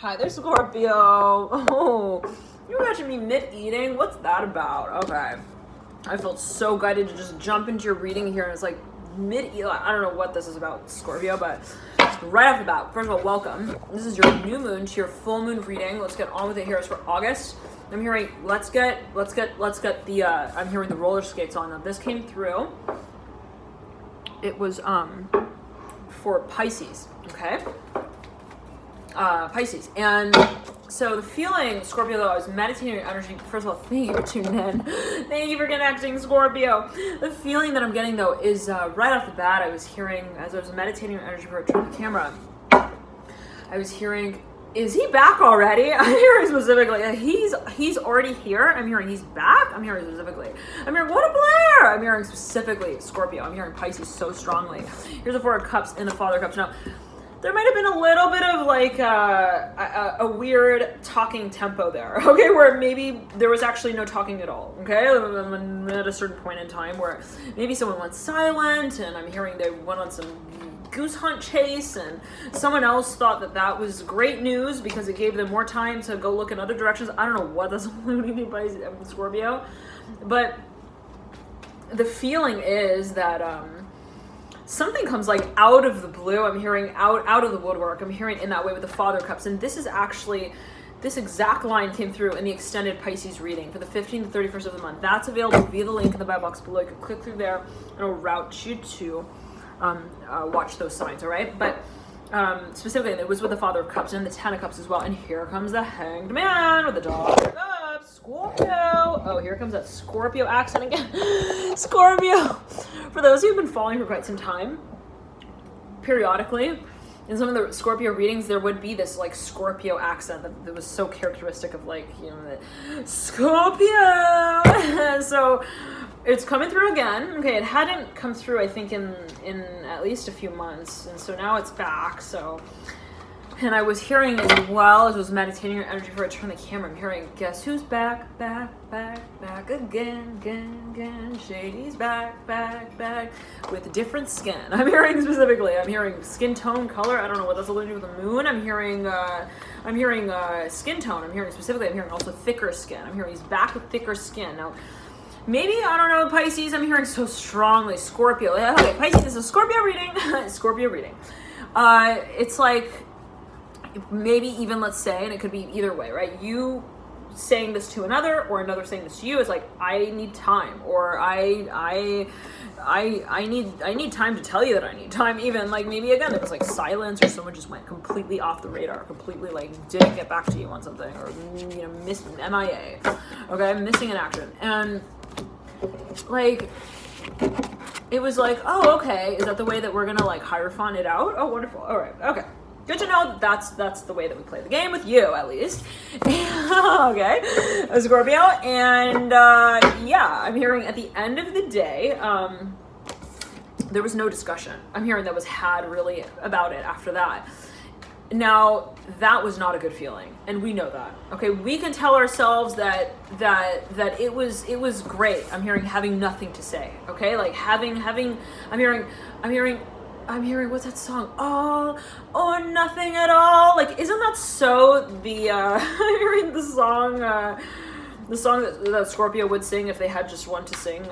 Hi there, Scorpio. Oh, you're watching me mid-eating? What's that about? Okay. I felt so guided to just jump into your reading here, and it's like mid-eat. I don't know what this is about, Scorpio, but right off the bat, first of all, welcome. This is your new moon to your full moon reading. Let's get on with it here. It's for August. I'm hearing, let's get the, I'm hearing the roller skates on. Now, this came through. It was, for Pisces, okay? Pisces. And so the feeling, Scorpio, though, I was meditating on energy. First of all, thank you for tuning in. Thank you for connecting, Scorpio. The feeling that I'm getting, though, is right off the bat, I was hearing, as I was meditating on energy for a turn the camera, I was hearing, is he back already? I'm hearing specifically, he's already here. I'm hearing he's back. I'm hearing specifically. I'm hearing, what a Blair. I'm hearing specifically Scorpio. I'm hearing Pisces so strongly. Here's the Four of Cups and the Father of Cups. Now, there might have been a little bit of like a weird talking tempo there, okay, where maybe there was actually no talking at all, okay, at a certain point in time where maybe someone went silent, and I'm hearing they went on some goose hunt chase, and someone else thought that that was great news because it gave them more time to go look in other directions. I don't know what that's alluding to by Scorpio, but the feeling is that something comes like out of the blue. I'm hearing out of the woodwork. I'm hearing in that way with the Father of Cups. And this is actually, this exact line came through in the extended Pisces reading for the 15th to 31st of the month. That's available via the link in the bio box below. You can click through there and it'll route you to watch those signs, all right? But specifically, it was with the Father of Cups and the Ten of Cups as well. And here comes the Hanged Man with the Dog of Cups, Scorpio. Oh, here comes that Scorpio accent again. Scorpio. For those who've been following for quite some time, periodically, in some of the Scorpio readings, there would be this like Scorpio accent that was so characteristic of like, you know, the Scorpio. So it's coming through again. Okay, it hadn't come through, I think, in at least a few months, and so now it's back. So, and I was hearing as well as I was meditating on energy for a turn the camera. I'm hearing, guess who's back again. Shady's back with different skin. I'm hearing specifically. I'm hearing skin tone, color. I don't know what that's alluding to with the moon. I'm hearing skin tone. I'm hearing specifically. I'm hearing also thicker skin. I'm hearing he's back with thicker skin now. Maybe, I don't know, Pisces, I'm hearing so strongly. Scorpio. Okay, Pisces, this is a Scorpio reading. Scorpio reading. It's like, maybe even, let's say, and it could be either way, right? You saying this to another, or another saying this to you, is like, I need time, or I need time to tell you that I need time. Even like maybe again there was like silence, or someone just went completely off the radar, completely like didn't get back to you on something, or you know, missed MIA. Okay, missing in action. And like it was like, oh, okay, is that the way that we're gonna like hierophant it out? Oh, wonderful. All right, okay. Good to know that that's the way that we play the game with you, at least. Okay, Scorpio, and yeah, I'm hearing at the end of the day, there was no discussion. I'm hearing that was had really about it after that. Now, that was not a good feeling, and we know that. Okay, we can tell ourselves that it was great. I'm hearing having nothing to say. Okay, like having. I'm hearing, what's that song? All or nothing at all. Like, isn't that so the, I'm hearing the song that Scorpio would sing if they had just one to sing,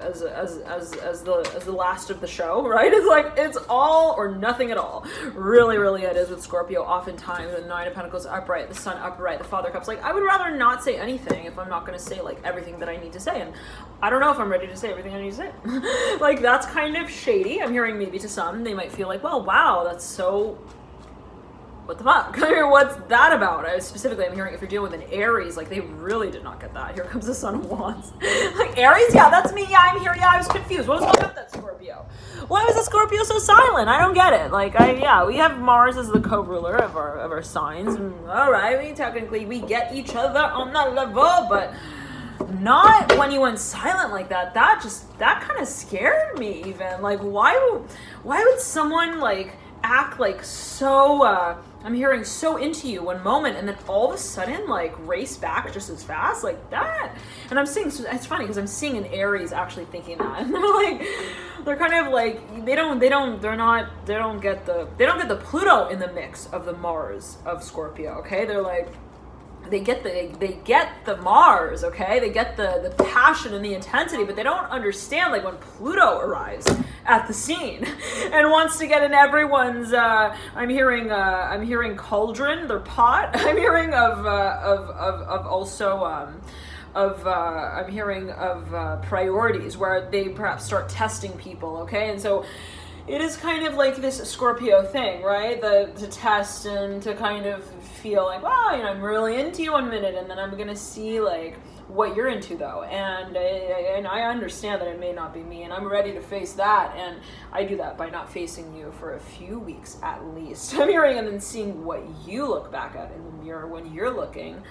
as the last of the show, right? It's like, it's all or nothing at all. Really, really it is with Scorpio oftentimes. The Nine of Pentacles upright, the Sun upright, the Father of Cups. Like, I would rather not say anything if I'm not going to say, like, everything that I need to say. And I don't know if I'm ready to say everything I need to say. Like, that's kind of shady. I'm hearing maybe to some, they might feel like, well, wow, that's so... what the fuck? I mean, what's that about? Specifically, I'm hearing if you're dealing with an Aries, like they really did not get that. Here comes the Sun of Wands. Like, Aries? Yeah, that's me. Yeah, I'm here. Yeah, I was confused. What was going on with that Scorpio? Why was the Scorpio so silent? I don't get it. Like, we have Mars as the co-ruler of our signs. All right, we get each other on that level, but not when you went silent like that. That kind of scared me even. Like, why would someone like act like so I'm hearing so into you one moment, and then all of a sudden, like, race back just as fast, like that. And I'm seeing, it's funny because I'm seeing an Aries actually thinking that, and they're like, they're kind of like, they don't get the Pluto in the mix of the Mars of Scorpio. Okay, they're like, they get the Mars, okay? They get the passion and the intensity, but they don't understand, like, when Pluto arrives at the scene and wants to get in everyone's I'm hearing cauldron, their pot. I'm hearing of priorities where they perhaps start testing people, okay? And so it is kind of like this Scorpio thing, right? To test and to kind of feel like, wow, you know, I'm really into you 1 minute, and then I'm gonna see like what you're into though, and I understand that it may not be me, and I'm ready to face that, and I do that by not facing you for a few weeks at least. I'm hearing and then seeing what you look back at in the mirror when you're looking.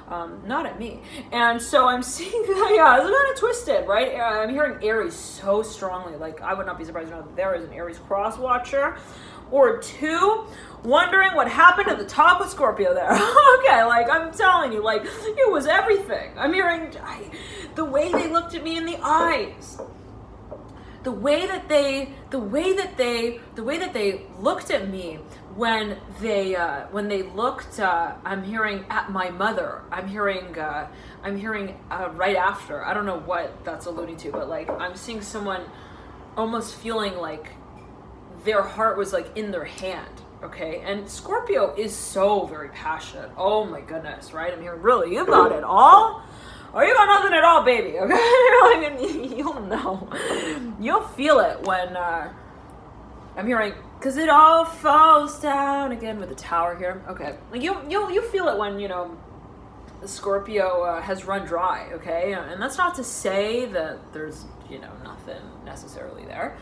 Not at me. And so I'm seeing that, yeah, it's kind of twisted, right? I'm hearing Aries so strongly. Like, I would not be surprised to know that there is an Aries cross watcher or two wondering what happened at the top with Scorpio there. Okay, like, I'm telling you, like, it was everything. I'm hearing the way they looked at me in the eyes. The way that they looked at me when they looked, I'm hearing at my mother. I'm hearing right after. I don't know what that's alluding to, but like I'm seeing someone almost feeling like their heart was like in their hand. Okay, and Scorpio is so very passionate. Oh my goodness, right? I'm hearing, really, you got it all? Or you got nothing at all, baby, okay? You'll know. You'll feel it when, I'm hearing, because it all falls down again with the tower here. Okay, like you feel it when, you know, the Scorpio has run dry, okay? And that's not to say that there's, you know, nothing necessarily there.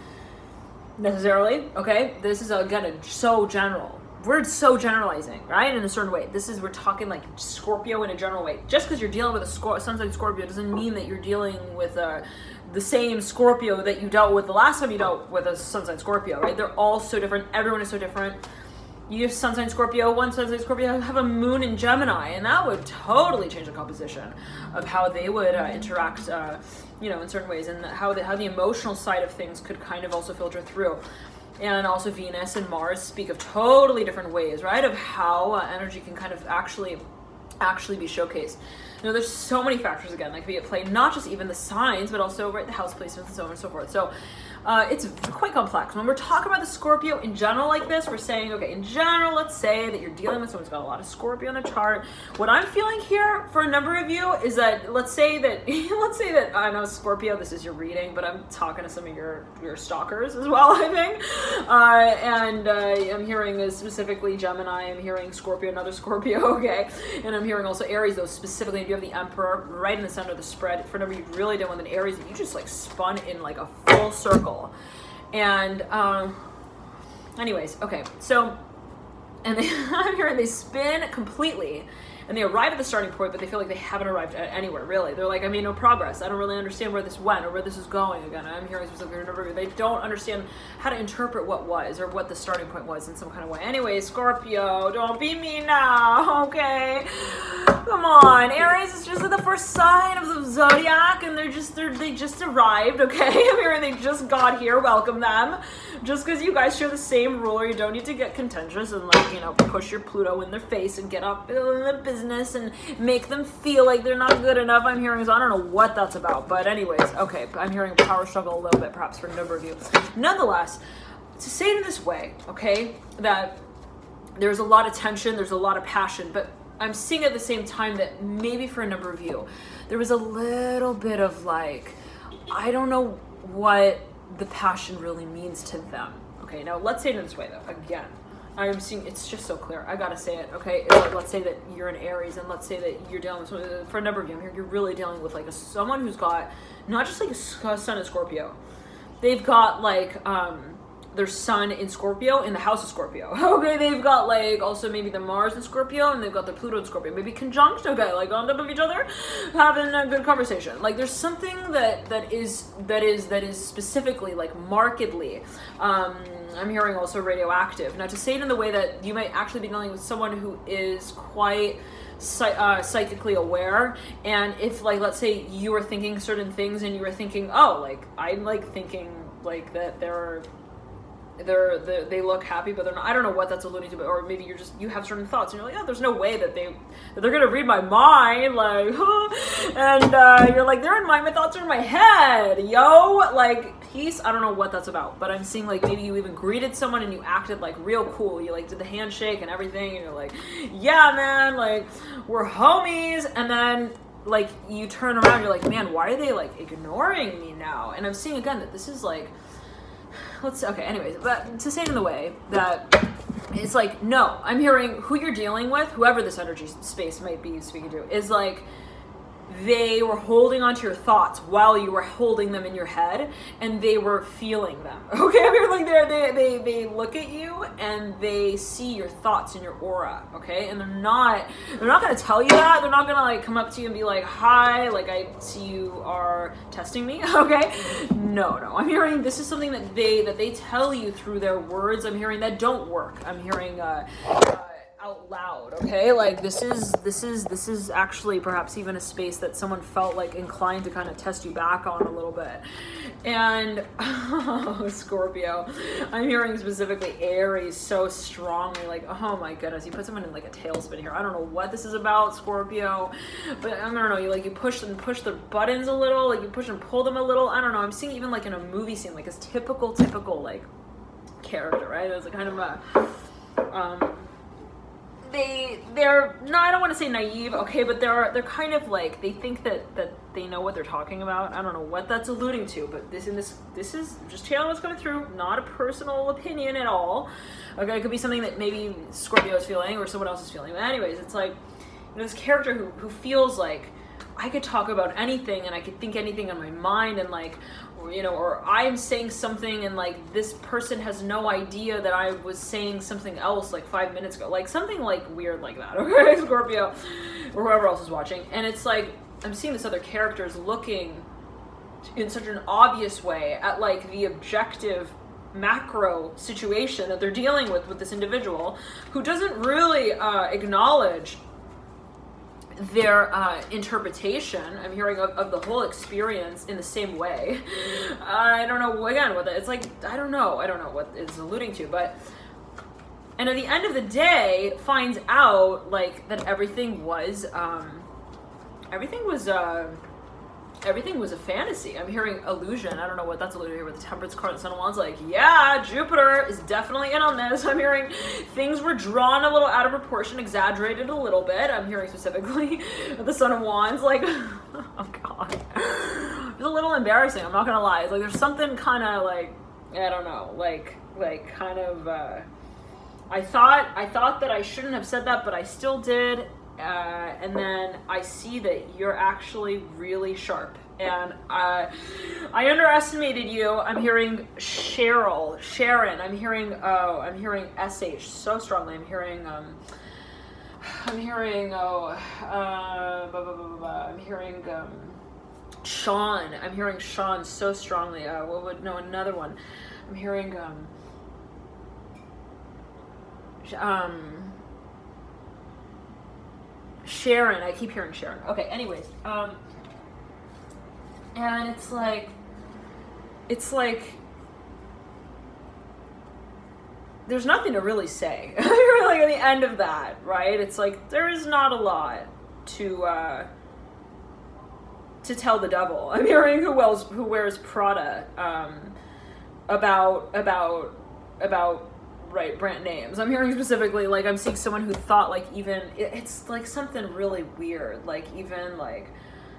Okay? This is, again, so general. We're so generalizing, right? In a certain way. We're talking like Scorpio in a general way. Just because you're dealing with a sun sign Scorpio doesn't mean that you're dealing with the same Scorpio that you dealt with the last time you dealt with a sun sign Scorpio, right? They're all so different. Everyone is so different. You have sun sign Scorpio, one sun sign Scorpio have a moon in Gemini, and that would totally change the composition of how they would interact, you know, in certain ways, and how the emotional side of things could kind of also filter through. And also Venus and Mars speak of totally different ways, right? Of how energy can kind of actually be showcased. You know, there's so many factors, again, that can be at play, not just even the signs, but also, right, the house placements and so on and so forth. So it's quite complex. When we're talking about the Scorpio in general like this, we're saying, okay, in general, let's say that you're dealing with someone who's got a lot of Scorpio in the chart. What I'm feeling here for a number of you is that, let's say that I know Scorpio, this is your reading, but I'm talking to some of your stalkers as well, I think. I'm hearing specifically Gemini, I'm hearing Scorpio, another Scorpio, okay? And I'm hearing also Aries, though, specifically, if you have the Emperor right in the center of the spread, for a number of you really dealing with an Aries, you just like spun in like a full circle. And anyways, okay, so, and I'm hearing they spin completely, and they arrive at the starting point, but they feel like they haven't arrived at anywhere, really. They're like, I made no progress. I don't really understand where this went or where this is going. Again, I'm hearing specifically, they don't understand how to interpret what was or what the starting point was in some kind of way. Anyway, Scorpio, don't be me now, okay? Come on, Aries is just the first sign of the zodiac, and they just arrived, okay? I'm hearing they just got here. Welcome them. Just because you guys share the same ruler, you don't need to get contentious and, like, you know, push your Pluto in their face and get up in the business and make them feel like they're not good enough. I'm hearing, so I don't know what that's about, but anyways, okay, I'm hearing power struggle a little bit, perhaps for a number of you. Nonetheless, to say it in this way, okay, that there's a lot of tension, there's a lot of passion, but I'm seeing at the same time that maybe for a number of you, there was a little bit of like, I don't know what the passion really means to them. Okay, now let's say it in this way though. Again, I'm seeing, it's just so clear. I gotta say it, okay? It's like, let's say that you're an Aries, and let's say that you're dealing with, for a number of you, I'm here, you're really dealing with like someone who's got, not just like a sun and Scorpio. They've got like, their sun in Scorpio in the house of Scorpio. Okay, they've got like also maybe the Mars in Scorpio, and they've got the Pluto in Scorpio, maybe conjunct, okay, like on top of each other, having a good conversation. Like there's something that is specifically like markedly, I'm hearing also radioactive. Now, to say it in the way that you might actually be dealing with someone who is quite psychically aware, and if like, let's say you were thinking certain things and you were thinking, oh, like I'm like thinking like that they look happy, but they're not. I don't know what that's alluding to, but or maybe you have certain thoughts and you're like, oh, there's no way that they're gonna read my mind, like, and you're like, they're in my thoughts are in my head, yo, like peace. I don't know what that's about, but I'm seeing like maybe you even greeted someone and you acted like real cool. You like did the handshake and everything, and you're like, yeah, man, like we're homies, and then like you turn around, you're like, man, why are they like ignoring me now? And I'm seeing again that this is like, okay, anyways, but to say it in the way that it's like, no, I'm hearing who you're dealing with, whoever this energy space might be speaking to, is like, they were holding onto your thoughts while you were holding them in your head, and they were feeling them. Okay, I mean, like they look at you and they see your thoughts in your aura. Okay, and they're not gonna tell you that. They're not gonna like come up to you and be like, hi, like I see you are testing me. Okay, no, I'm hearing this is something that they tell you through their words. I'm hearing that don't work. I'm hearing out loud. Okay, like this is actually perhaps even a space that someone felt like inclined to kind of test you back on a little bit. And Scorpio, I'm hearing specifically Aries so strongly, like, oh my goodness, you put someone in like a tailspin here. I don't know what this is about, Scorpio, but I don't know, you push the buttons a little, like you push and pull them a little. I don't know, I'm seeing even like in a movie scene, like this typical like character, right? It's a kind of a they're no, I don't want to say naive, okay, but they're kind of like, they think that they know what they're talking about. I don't know what that's alluding to, but this is just channeling what's coming through, not a personal opinion at all. Okay, it could be something that maybe Scorpio is feeling or someone else is feeling. But anyways, it's like, this character who feels like I could talk about anything and I could think anything on my mind, and like, or I'm saying something and like this person has no idea that I was saying something else like 5 minutes ago, like something like weird like that. Okay, Scorpio, or whoever else is watching, and it's like I'm seeing this other character is looking in such an obvious way at like the objective macro situation that they're dealing with this individual who doesn't really acknowledge their interpretation, I'm hearing, of the whole experience in the same way. I don't know, again, what it's like, I don't know what it's alluding to, but, and at the end of the day, finds out, like, that everything was a fantasy. I'm hearing illusion. I don't know what that's alluding to with the Temperance card. The Sun of Wands, like, yeah, Jupiter is definitely in on this. I'm hearing things were drawn a little out of proportion, exaggerated a little bit. I'm hearing specifically with the Sun of Wands, like, oh god, it's a little embarrassing. I'm not gonna lie. It's like there's something kind of like, I don't know, like kind of. I thought that I shouldn't have said that, but I still did. And then I see that you're actually really sharp, and I underestimated you. I'm hearing Sharon. I'm hearing SH so strongly. I'm hearing Sean. I'm hearing Sean so strongly. Another one. I'm hearing Sharon. I keep hearing Sharon. Okay, anyways, and it's like there's nothing to really say. Like at the end of that, right? It's like there is not a lot to tell the devil. I'm hearing who wears Prada, about right brand names. I'm hearing specifically, like, I'm seeing someone who thought like even it's like something really weird, like even like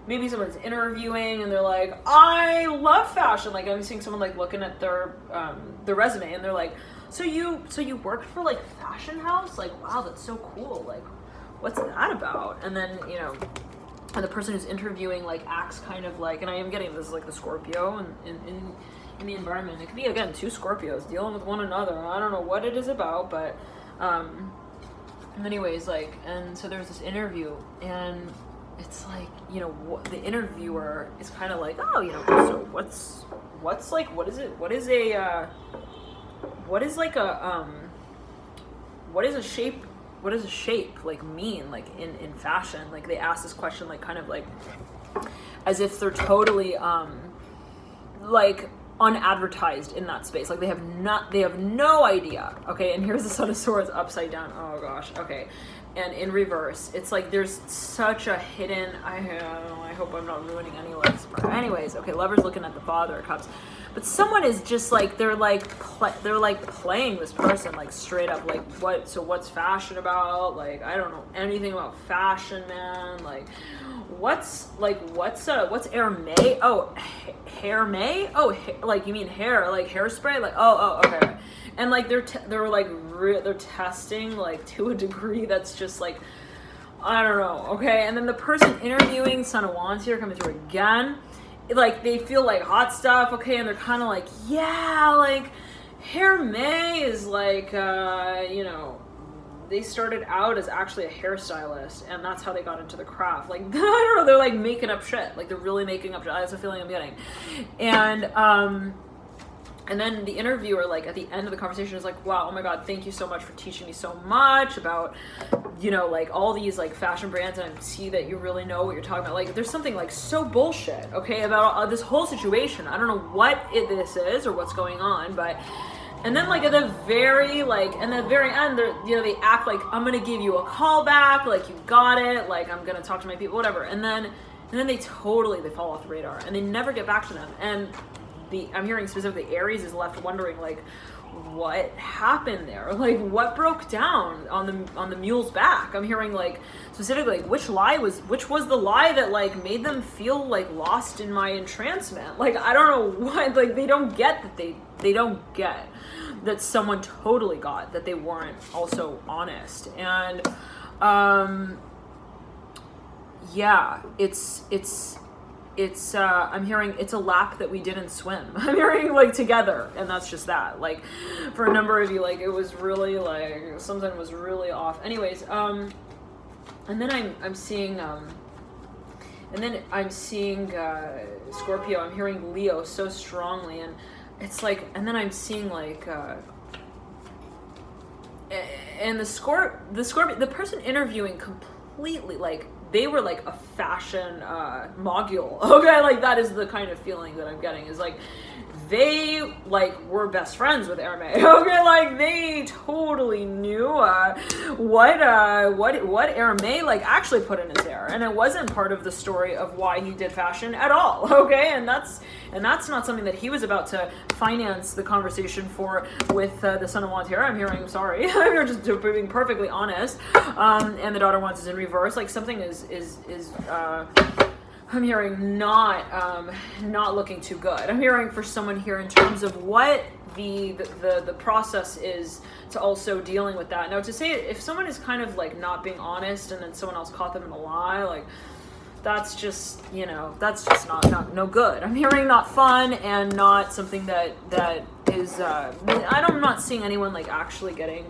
maybe someone's interviewing and they're like, I love fashion. Like I'm seeing someone like looking at their resume and they're like, so you worked for like a fashion house? Like, wow, that's so cool. Like, what's that about? And then, and the person who's interviewing like acts kind of like, and I am getting this like the Scorpio and in the environment. It could be, again, 2 Scorpios dealing with one another. I don't know what it is about, but anyways, like, and so there's this interview, and it's like, you know, the interviewer is kind of like, oh, you know, so what's like, what is a shape like mean, like in fashion? Like, they ask this question, like, kind of like as if they're totally like unadvertised in that space, like they have no idea. Okay, and here's the Son of Swords upside down. Oh gosh. Okay, and in reverse, it's like there's such a hidden, I hope I'm not ruining any love. Anyways, okay, Lover's looking at the Father of Cups, but someone is just like, they're like playing this person, like, straight up, like, what's fashion about? Like, I don't know anything about fashion, man. Like, what's Hermé? Oh, Hermé? Oh, like, you mean hair, like hairspray? Like, oh, okay. And like they're testing, like, to a degree that's just like, I don't know. Okay, and then the person interviewing, Son of Wands here coming through again, like, they feel like hot stuff. Okay, and they're kind of like, yeah, like, Hermé is like, you know, they started out as actually a hairstylist, and that's how they got into the craft. Like, I don't know, they're like making up shit. Like, they're really making up shit. That's the feeling I'm getting. And then the interviewer, like, at the end of the conversation is like, wow, oh my God, thank you so much for teaching me so much about, you know, like, all these, like, fashion brands, and I see that you really know what you're talking about. Like, there's something, like, so bullshit, okay, about this whole situation. I don't know what this is or what's going on, but... And then, like, at the very end, you know, they act like, I'm gonna give you a call back, like, you got it, like, I'm gonna talk to my people, whatever. And then they fall off the radar, and they never get back to them. And I'm hearing specifically Aries is left wondering, like, what happened there? Like, what broke down on the mule's back? I'm hearing, like, specifically, like, which was the lie that, like, made them feel, like, lost in my entrancement? Like, I don't know what, like, they don't get that they don't get that someone totally got that they weren't also honest. And yeah, it's I'm hearing it's a lap that we didn't swim. I'm hearing, like, together, and that's just that. Like, for a number of you, like, it was really, like, something was really off. Anyways, and then I'm seeing Scorpio. I'm hearing Leo so strongly, and it's like, and then I'm seeing, like, and the Scorpio, the person interviewing completely, like, they were like a fashion mogul. Okay, like, that is the kind of feeling that I'm getting, is like they, like, were best friends with Hermé. Okay, like, they totally knew what Hermé, like, actually put in his hair, and it wasn't part of the story of why he did fashion at all. Okay, and that's not something that he was about to finance the conversation for with the Son of Wands here. I'm hearing, sorry, I'm just being perfectly honest. And the Daughter of Wands is in reverse. Like, something is I'm hearing not looking too good. I'm hearing for someone here in terms of what the process is to also dealing with that. Now, to say if someone is kind of, like, not being honest, and then someone else caught them in a lie, like, that's just, you know, that's just not no good. I'm hearing not fun, and not something that is I'm not seeing anyone, like, actually getting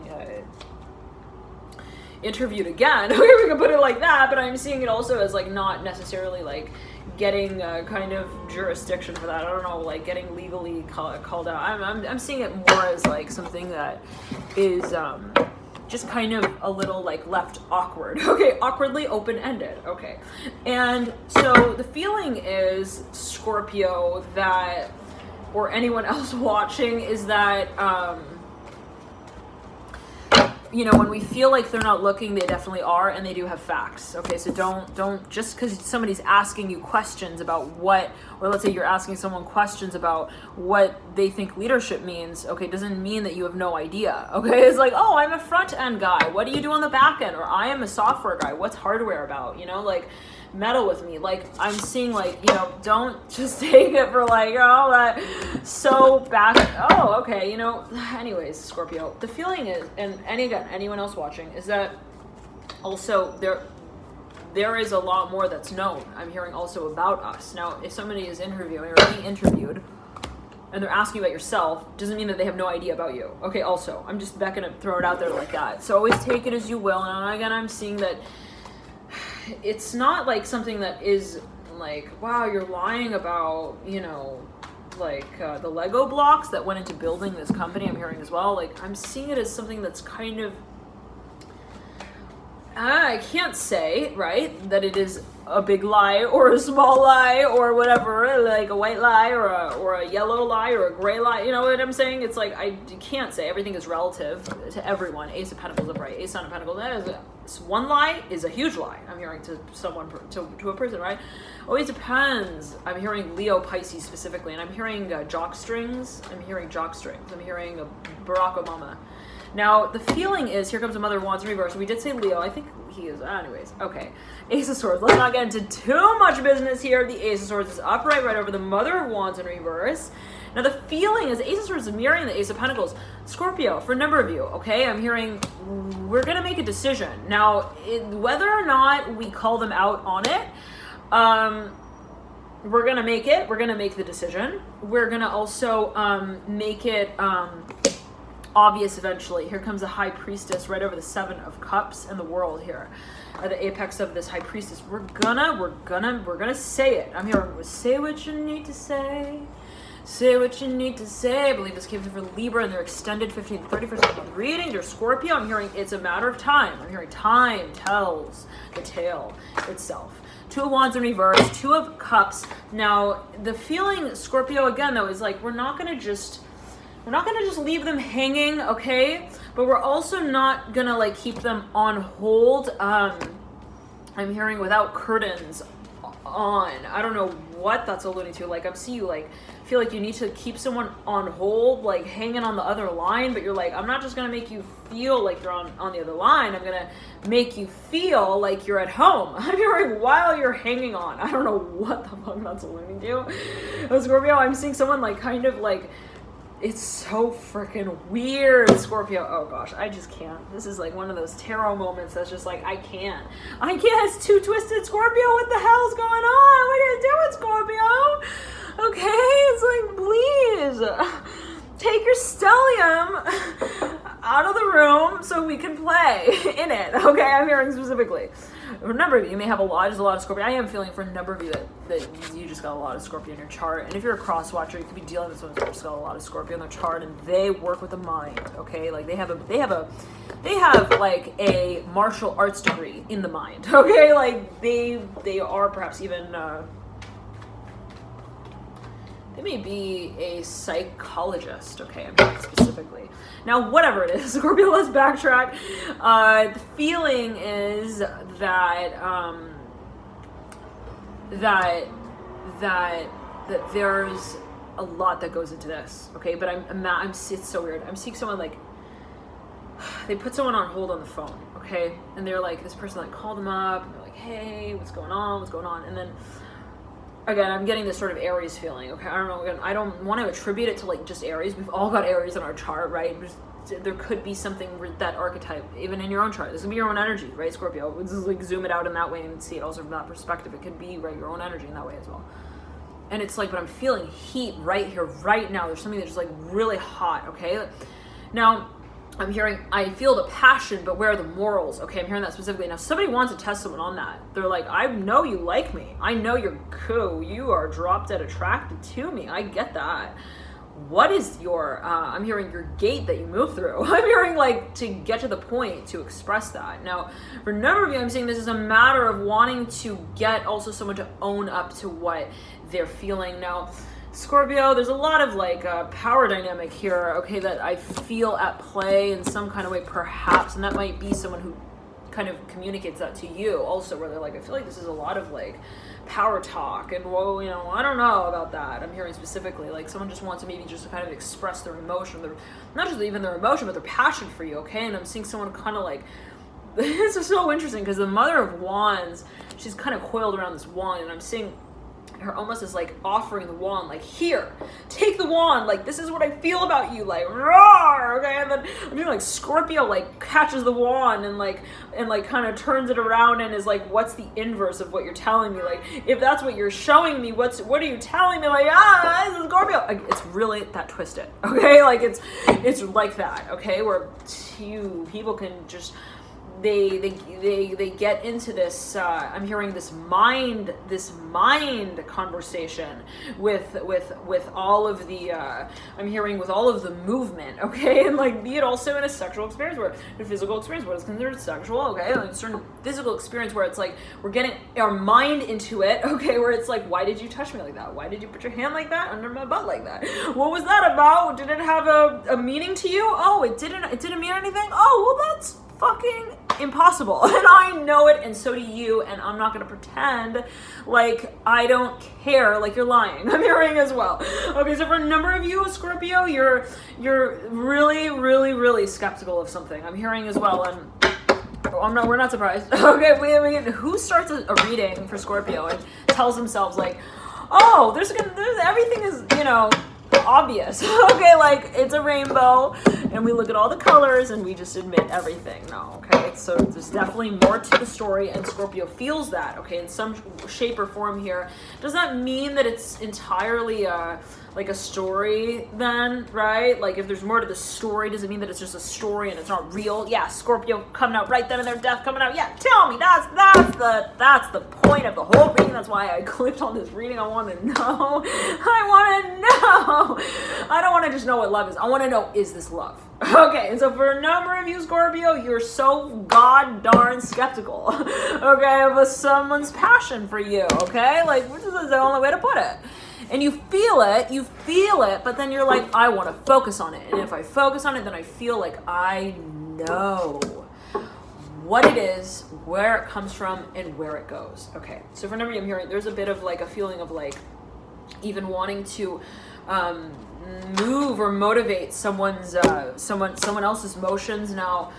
interviewed again. Okay, we can put it like that, but I'm seeing it also as, like, not necessarily, like, getting kind of jurisdiction for that. I don't know, like, getting legally called out. I'm seeing it more as, like, something that is just kind of a little, like, left awkward. Okay, awkwardly open-ended. Okay, and so the feeling is, Scorpio, that, or anyone else watching, is that you know, when we feel like they're not looking, they definitely are, and they do have facts. Okay, so don't just because somebody's asking you questions about what, or let's say you're asking someone questions about what they think leadership means, okay, doesn't mean that you have no idea. Okay, it's like, oh, I'm a front end guy, what do you do on the back end? Or I am a software guy, what's hardware about? You know, like, meddle with me. Like, I'm seeing, like, you know, don't just take it for, like, oh, that so back, oh, okay, you know. Anyways, Scorpio, the feeling is, and again, anyone else watching, is that also there is a lot more that's known. I'm hearing also about us. Now, if somebody is interviewing or being interviewed, and they're asking about yourself, doesn't mean that they have no idea about you. Okay, also, I'm just not gonna throw it out there like that. So always take it as you will. And again, I'm seeing that it's not like something that is like, wow, you're lying about, you know, like the Lego blocks that went into building this company. I'm hearing as well. Like, I'm seeing it as something that's kind of, I can't say, right, that it is a big lie or a small lie or whatever, like a white lie or a yellow lie or a gray lie. You know what I'm saying? It's like, I can't say. Everything is relative to everyone. Ace of Pentacles upright, Ace of Pentacles. That is one lie is a huge lie. I'm hearing to someone, to a person, right? Always depends. I'm hearing Leo, Pisces specifically, and I'm hearing jock strings. I'm hearing jock strings. I'm hearing Barack Obama. Now, the feeling is, here comes the Mother of Wands in reverse. We did say Leo. I think he is, anyways. Okay. Ace of Swords. Let's not get into too much business here. The Ace of Swords is upright right over the Mother of Wands in reverse. Now, the feeling is Ace of Swords is mirroring the Ace of Pentacles. Scorpio, for a number of you, okay? I'm hearing we're going to make a decision. Now, whether or not we call them out on it, we're going to make it. We're going to make the decision. We're going to also make it obvious eventually. Here comes the High Priestess right over the Seven of Cups and the World here at the apex of this High Priestess. We're gonna say it. I'm here. Say what you need to say. Say what you need to say. I believe this came through for Libra and their extended 15 to 31st month reading. Your Scorpio, I'm hearing it's a matter of time. I'm hearing time tells the tale itself. Two of Wands in reverse, Two of Cups. Now, the feeling, Scorpio, again, though, is like we're not gonna just leave them hanging, okay? But we're also not gonna like keep them on hold. I'm hearing without curtains on. I don't know what that's alluding to. Like, I'm seeing you like feel like you need to keep someone on hold, like hanging on the other line, but you're like, I'm not just gonna make you feel like you're on the other line. I'm gonna make you feel like you're at home. I'm hearing while you're hanging on. I don't know what the fuck that's alluding to. Scorpio, I'm seeing someone like kind of like, it's so freaking weird, Scorpio. Oh gosh, I just can't. This is like one of those tarot moments that's just like, I can't. It's too twisted, Scorpio. What the hell's going on? What are you doing, Scorpio? Okay, it's like, please, take your stellium out of the room so we can play in it. Okay, I'm hearing specifically. For a number of you may have there's a lot of Scorpio. I am feeling for a number of you that you just got a lot of Scorpio in your chart. And if you're a cross watcher, you could be dealing with someone who's just got a lot of Scorpio in their chart, and they work with the mind. Okay, like they have like a martial arts degree in the mind. Okay, like they are perhaps even they may be a psychologist. Okay, I'm talking specifically. Now, whatever it is, Scorpio, let's backtrack. The feeling is that that there's a lot that goes into this. Okay, but it's so weird. I'm seeing someone like they put someone on hold on the phone. Okay, and they're like, this person like called them up and they're like, hey, what's going on? And then again, I'm getting this sort of Aries feeling. Okay, I don't know. Again, I don't want to attribute it to like just Aries. We've all got Aries in our chart, right? There could be something that archetype, even in your own chart. This could be your own energy, right, Scorpio? Let's just like zoom it out in that way and see it also from that perspective. It could be right your own energy in that way as well. And it's like, but I'm feeling heat right here, right now. There's something that's just like really hot. Okay, now. I'm hearing, I feel the passion, but where are the morals? Okay, I'm hearing that specifically. Now, somebody wants to test someone on that. They're like, I know you like me. I know you're cool. You are drop dead attracted to me. I get that. What is your, I'm hearing your gate that you move through. I'm hearing like to get to the point to express that. Now, for a number of you, I'm saying this is a matter of wanting to get also someone to own up to what they're feeling. Now, Scorpio, there's a lot of like power dynamic here, okay, that I feel at play in some kind of way perhaps, and that might be someone who kind of communicates that to you also, where they're like, I feel like this is a lot of like power talk, and well, you know, I don't know about that. I'm hearing specifically like someone just wants to maybe just kind of express their emotion, not just even their emotion, but their passion for you, okay? And I'm seeing someone kind of like, this is so interesting because the Mother of Wands, she's kind of coiled around this wand, and I'm seeing her almost is like offering the wand, like, here, take the wand, like, this is what I feel about you, like, roar, okay? And then I'm doing like Scorpio like catches the wand and like kind of turns it around and is like, what's the inverse of what you're telling me? Like, if that's what you're showing me, what are you telling me? Like, this is Scorpio. Like, it's really that twisted, okay? Like, it's like that, okay? Where two people can just they get into this I'm hearing this mind conversation with all of the I'm hearing with all of the movement, okay? And like, be it also in a sexual experience or a physical experience, what is considered sexual, okay? Like a certain physical experience where it's like we're getting our mind into it, okay? Where it's like, why did you touch me like that? Why did you put your hand like that under my butt like that? What was that about? Did it have a meaning to you? Oh, it didn't mean anything? Oh, well, that's fucking impossible, and I know it, and so do you, and I'm not gonna pretend like I don't care, like you're lying. I'm hearing as well. Okay, so for a number of you, Scorpio, you're really, really, really skeptical of something. I'm hearing as well, and we're not surprised. Okay, who starts a reading for Scorpio and tells themselves like, oh, there's everything is, obvious. Okay, like, it's a rainbow and we look at all the colors and we just admit everything. No, okay? So there's definitely more to the story, and Scorpio feels that, okay, in some shape or form here. Does that mean that it's entirely like a story then, right? Like, if there's more to the story, does it mean that it's just a story and it's not real? Yeah, Scorpio coming out right then and there, death coming out. Yeah, tell me, that's the point of the whole reading. That's why I clicked on this reading. I want to know. I don't want to just know what love is. I want to know, is this love? Okay, and so for a number of you, Scorpio, you're so god darn skeptical, okay, of someone's passion for you, okay? Like, which is the only way to put it. And you feel it, but then you're like, I want to focus on it. And if I focus on it, then I feel like I know what it is, where it comes from, and where it goes. Okay, so for a number of you, I'm hearing there's a bit of like a feeling of like even wanting to move or motivate someone else's motions. Now,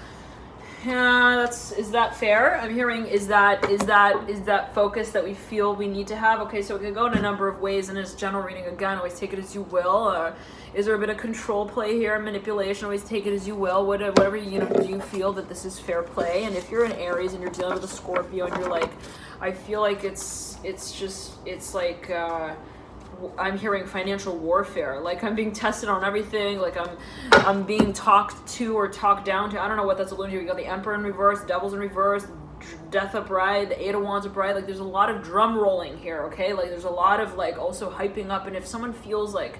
yeah, is that fair? I'm hearing is that focus that we feel we need to have. Okay, so it can go in a number of ways, and as general reading, again, always take it as you will. Is there a bit of control play here, manipulation? Always take it as you will. Whatever you feel that this is fair play. And if you're an Aries and you're dealing with a Scorpio and you're like, I feel like it's like I'm hearing financial warfare. Like, I'm being tested on everything. Like, I'm being talked to or talked down to. I don't know what that's alluding to. You got the Emperor in reverse, Devil's in reverse, Death upright, the Eight of Wands upright. Like, there's a lot of drum rolling here, okay? Like, there's a lot of, like, also hyping up. And if someone feels like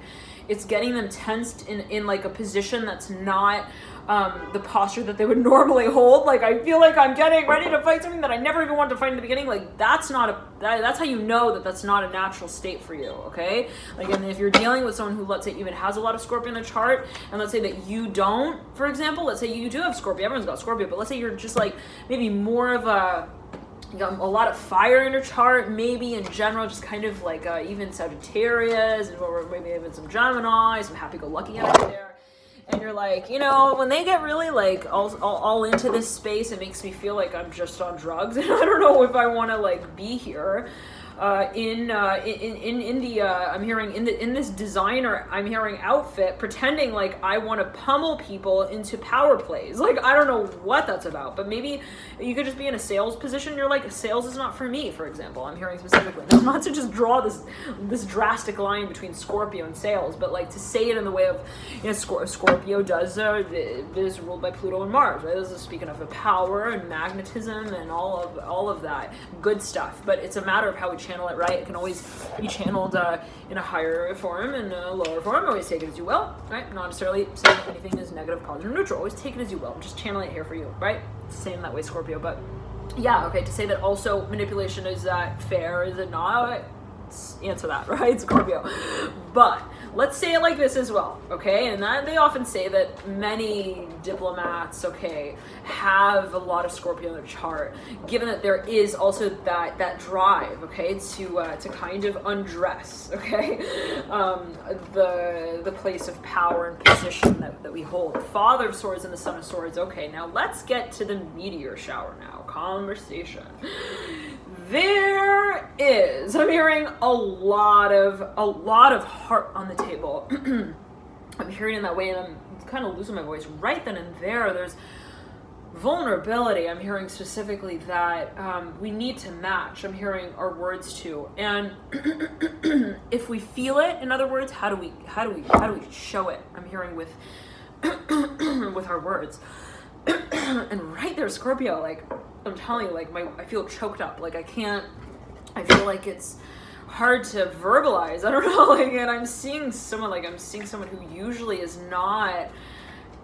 it's getting them tensed in like a position that's not the posture that they would normally hold, like, I feel like I'm getting ready to fight something that I never even wanted to fight in the beginning, like, that's how you know that that's not a natural state for you, okay? Like, and if you're dealing with someone who, let's say, even has a lot of Scorpio in the chart, and let's say that you don't, for example, let's say you do have Scorpio, everyone's got Scorpio, but let's say you're just like maybe more of you got a lot of fire in your chart, maybe in general, just kind of like even Sagittarius, or maybe even some Gemini, some happy-go-lucky out there. And you're like, when they get really like all into this space, it makes me feel like I'm just on drugs, and I don't know if I want to like be here. In India, I'm hearing in this designer, I'm hearing outfit, pretending like I want to pummel people into power plays. Like, I don't know what that's about, but maybe you could just be in a sales position. You're like, sales is not for me, for example. I'm hearing specifically. Now, not to just draw this drastic line between Scorpio and sales, but like to say it in the way of, Scorpio is ruled by Pluto and Mars, right? This is speaking of power and magnetism and all of that good stuff. But it's a matter of how we channel it, right? It can always be channeled in a higher form and a lower form. Always take it as you will, right? Not necessarily saying anything is negative, positive, or neutral. Always take it as you will. Just channel it here for you, right? Same that way, Scorpio. But yeah, okay, to say that also manipulation, is that fair? Is it not? Answer that, right, Scorpio? But let's say it like this as well, okay? And that they often say that many diplomats, okay, have a lot of Scorpio in their chart, given that there is also that drive, okay, to kind of undress, okay, the place of power and position that we hold. Father of Swords and the Son of Swords. Okay, now let's get to the meteor shower now. Conversation. there is, I'm hearing a lot of heart on the table. I'm hearing in that way, and I'm kind of losing my voice right then and there. There's vulnerability. I'm hearing specifically that we need to match. I'm hearing our words to, and if we feel it, in other words, how do we show it? I'm hearing with with our words. And right there, Scorpio, like I'm telling you, like I feel choked up. Like I feel like it's hard to verbalize. I don't know, like, and I'm seeing someone who usually is not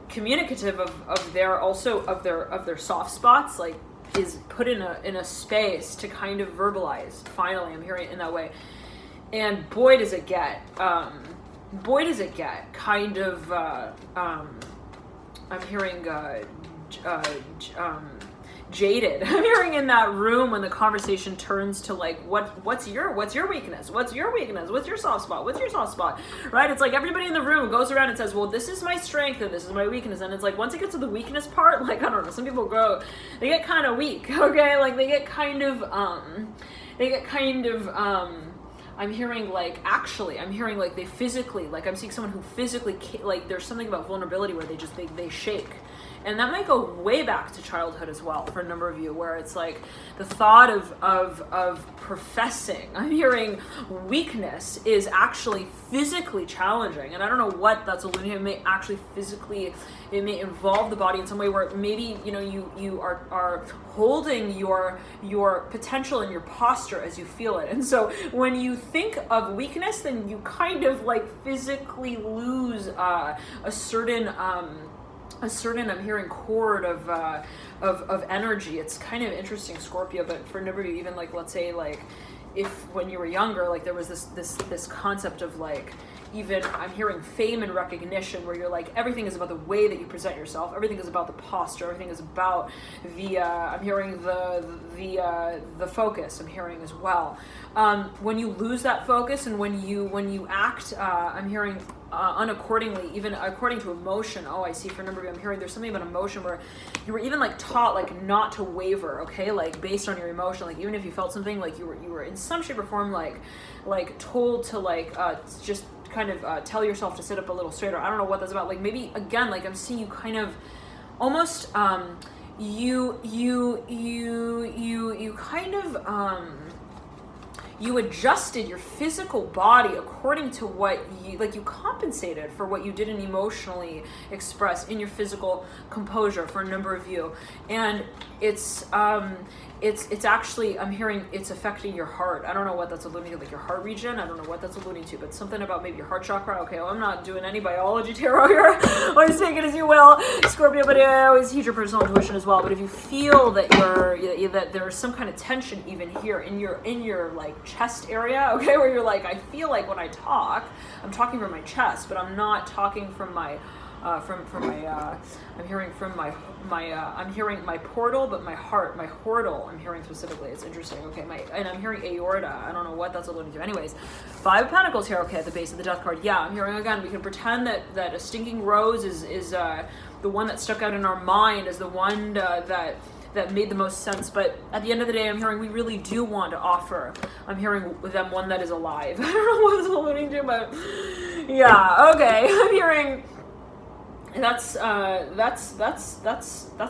communicative of their soft spots, like is put in a space to kind of verbalize. Finally, I'm hearing it in that way, and boy does it get kind of I'm hearing jaded. I'm hearing in that room when the conversation turns to like, what's your weakness? What's your weakness? What's your soft spot? What's your soft spot? Right? It's like everybody in the room goes around and says, well, this is my strength and this is my weakness. And it's like, once it gets to the weakness part, like, I don't know, some people they get kind of weak, okay? Like they get kind of, I'm hearing like, actually, I'm hearing like they physically, like I'm seeing someone who physically, like there's something about vulnerability where they shake. And that might go way back to childhood as well for a number of you, where it's like the thought of professing, I'm hearing weakness is actually physically challenging. And I don't know what that's alluding to. It may actually it may involve the body in some way where maybe, you know, you are holding your potential in your posture as you feel it. And so when you think of weakness, then you kind of like physically lose a certain I'm hearing chord of energy. It's kind of interesting, Scorpio, but for a number of you, even like, let's say like if when you were younger, like there was this concept of like, even I'm hearing fame and recognition where you're like, everything is about the way that you present yourself, everything is about the posture, everything is about the I'm hearing the focus, I'm hearing as well. When you lose that focus and when you act, I'm hearing unaccordingly, even according to emotion. Oh, I see, for a number of you, I'm hearing there's something about emotion where you were even like taught like not to waver, okay, like based on your emotion, like even if you felt something, like you were in some shape or form like told to like just kind of tell yourself to sit up a little straighter. I don't know what that's about. Like maybe again, like I'm seeing you kind of almost you kind of you adjusted your physical body according to what you compensated for what you didn't emotionally express in your physical composure for a number of you. And it's actually, I'm hearing it's affecting your heart. I don't know what that's alluding to, like your heart region. I don't know what that's alluding to, but something about maybe your heart chakra. Okay, well, I'm not doing any biology tarot here. Always take it as you will, Scorpio, but I always heed your personal intuition as well. But if you feel that that there's some kind of tension even here in your like chest area, okay, where you're like, I feel like when I talk, I'm talking from my chest, but I'm not talking from my I'm hearing from I'm hearing my portal, but my heart, my hortal, I'm hearing specifically. It's interesting, okay, and I'm hearing aorta. I don't know what that's alluding to. Anyways, 5 of Pentacles here, okay, at the base of the Death card. Yeah, I'm hearing again, we can pretend that a stinking rose is the one that stuck out in our mind as the one that made the most sense, but at the end of the day, I'm hearing we really do want to offer. I'm hearing with them one that is alive. I don't know what it's alluding to, but yeah, okay. I'm hearing that's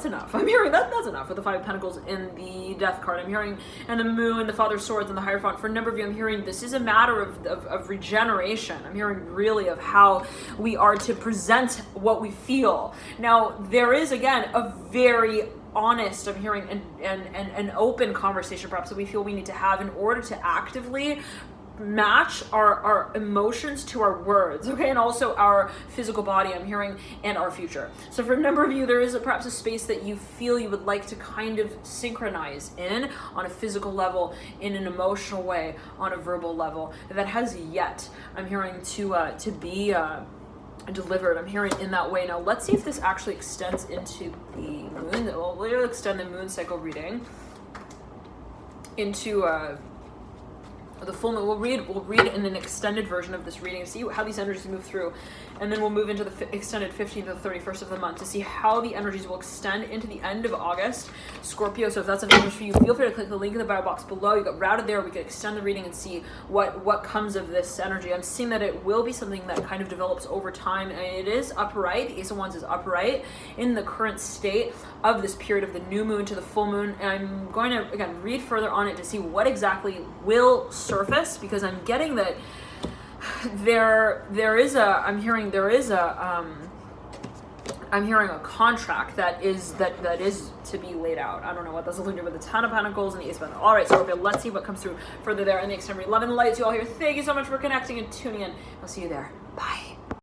enough. I'm hearing that's enough with the 5 of Pentacles in the Death card. I'm hearing, and the Moon, the Father of Swords, and the Hierophant. For a number of you, I'm hearing this is a matter of regeneration. I'm hearing really of how we are to present what we feel. Now, there is, again, a very honest, I'm hearing, an open conversation perhaps that we feel we need to have in order to actively match our emotions to our words, okay, and also our physical body, I'm hearing, and our future. So for a number of you, there is perhaps a space that you feel you would like to kind of synchronize in on a physical level, in an emotional way, on a verbal level, that has yet, I'm hearing, to be delivered. I'm hearing in that way. Now let's see if this actually extends into the moon. We'll extend the moon cycle reading into the full moon. We'll read in an extended version of this reading to see how these energies move through, and then we'll move into the extended 15th to the 31st of the month to see how the energies will extend into the end of August, Scorpio. So if that's an interest for you, feel free to click the link in the bio box below. You got routed there. We could extend the reading and see what comes of this energy. I'm seeing that it will be something that kind of develops over time, and it is upright. The Ace of Wands is upright in the current state of this period of the new moon to the full moon, and I'm going to again read further on it to see what exactly will surface, because I'm getting that I'm hearing a contract that is to be laid out. I don't know what that's looking to with the Ten of Pentacles and the Ace of Pentacles. All right, Scorpio, let's see what comes through further there in the extended love and lights. You all here, thank you so much for connecting and tuning in. I'll see you there. Bye.